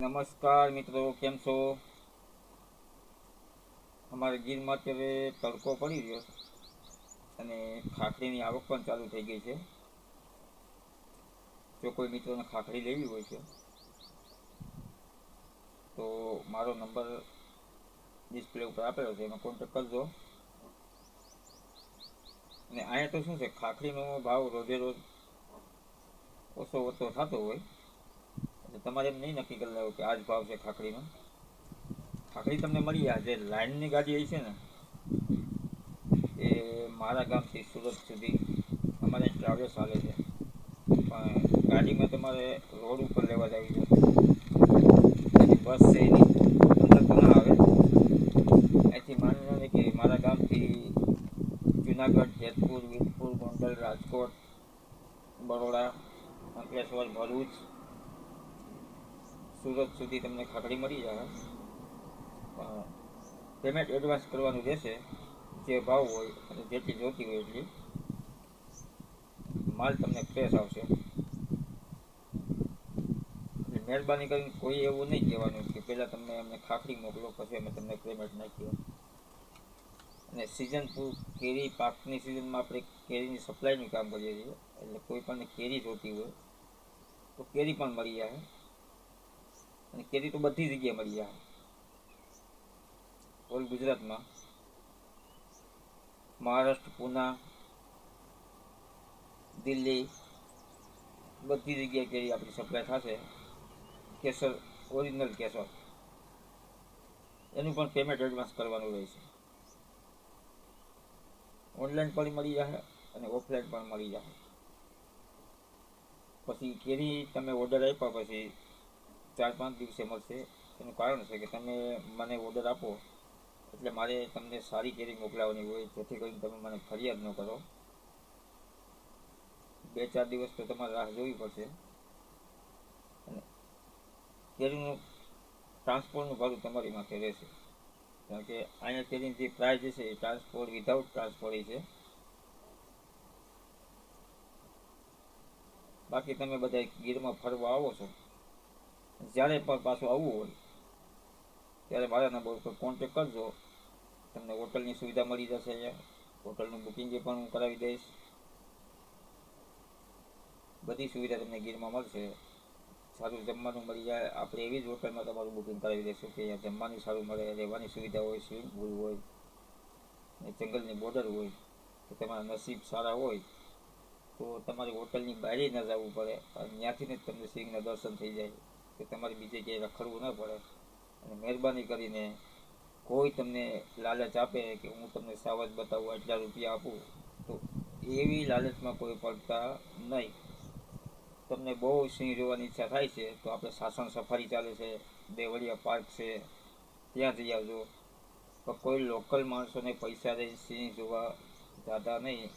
નમસ્કાર મિત્રો, કેમ છો? અમારે ગીરમાં અત્યારે તડકો પડી રહ્યો અને ખાખરીની આવક પણ ચાલુ થઈ ગઈ છે. જો કોઈ મિત્રોને ખાખરી લેવી હોય છે તો મારો નંબર ડિસ્પ્લે ઉપર આપેલો છે, એમાં કોન્ટેક્ટ કરજો. અને અહીંયા તો શું છે, ખાખરીનો ભાવ રોજે રોજ ઓછો ઓછો થતો હોય, એટલે તમારે એમ નહીં નક્કી કરી લેવું કે આ જ ભાવ છે ખાખરીનો. ખાખરી તમને મળી જાય. જે લાઇનની ગાડી આવી છે ને, એ મારા ગામથી સુરત સુધી અમારે ટ્રાવેલ્સ ચાલે છે, પણ ગાડીમાં તમારે રોડ ઉપર લેવા જવી છે. બસ છે એની અંદર તો ના આવે. અહીંથી માની લો ને કે મારા ગામથી જુનાગઢ, જેતપુર, વીરપુર, ગોંડલ, રાજકોટ, બરોડા, અંકલેશ્વર, ભરૂચ, સુરત સુધી તમને ખાખરી મળી જાય. પણ પેમેન્ટ એડવાન્સ કરવાનું રહેશે. જે ભાવ હોય અને જેટલી જોતી હોય એટલી. માલ તમને ફ્રેશ આવશે. એટલે મહેરબાની કરીને કોઈ એવું નહીં કહેવાનું કે પહેલાં તમે અમને ખાખરી મોકલો, પછી અમે તમને પેમેન્ટ નાખ્યું. અને સિઝન કેરી પાકની સિઝનમાં આપણે કેરીની સપ્લાયનું કામ કરીએ છીએ, એટલે કોઈ પણ કેરી જોતી હોય તો કેરી પણ મળી જાય. અને કેરી તો બધી જગ્યાએ મળી જાય, ઓલ ગુજરાતમાં. મહારાષ્ટ્ર, પૂના, દિલ્હી, બધી જગ્યાએ કેરી આપણી સપ્લાય થશે. કેસર, ઓરિજિનલ કેસર, એનું પણ પેમેન્ટ એડવાન્સ કરવાનું રહેશે. ઓનલાઈન પણ મળી જશે અને ઓફલાઈન પણ મળી જશે. પછી કેરી તમે ઓર્ડર આપ્યા પછી 4-5 દિવસે મળશે. એનું કારણ છે કે તમે મને ઓર્ડર આપો એટલે મારે તમને સારી કેરી મોકલાવવાની હોય, જેથી કરીને તમે મને ફરિયાદ ન કરો. 2-4 દિવસ તો તમારે રાહ જોવી પડશે. અને કેરીનું ટ્રાન્સપોર્ટનું ભાડું તમારી માથે રહેશે, કારણ કે અહીંયા કેરીની જે પ્રાઇસ છે એ ટ્રાન્સપોર્ટ વિધાઉટ ટ્રાન્સપોર્ટ છે. બાકી તમે બધા ગીરમાં ફરવા આવો છો, જ્યારે પણ પાછું આવવું હોય ત્યારે મારા નંબર ઉપર કોન્ટેક કરજો. તમને હોટલની સુવિધા મળી જશે. અહીંયા હોટલનું બુકિંગ પણ હું કરાવી દઈશ. બધી સુવિધા તમને ગીરમાં મળશે. સારું જમવાનું મળી જાય. આપણે એવી જ હોટલમાં તમારું બુકિંગ કરાવી દઈશું કે અહીંયા જમવાનું સારું મળે, રહેવાની સુવિધા હોય, સ્વિમિંગ પૂલ હોય, ને જંગલની બોર્ડર હોય. તો તમારા નસીબ સારા હોય તો તમારી હોટલની બહાર ન જવું પડે, અને ત્યાંથી જ તમને સિંહના દર્શન થઈ જાય, કે તમારે બીજે ક્યાંય રખડવું ન પડે. અને મહેરબાની કરીને કોઈ તમને લાલચ આપે કે હું તમને સાવજ બતાવું, આટલા રૂપિયા આપું, તો એવી લાલચમાં કોઈ પડતા નહીં. તમને બહુ સિંહ જોવાની ઈચ્છા થાય છે તો આપણે સાસણ સફારી ચાલે છે, દેવળિયા પાર્ક છે, ત્યાં જઈ આવજો. પણ કોઈ લોકલ માણસોને પૈસા દઈને સિંહ જોવા જતા નહીં.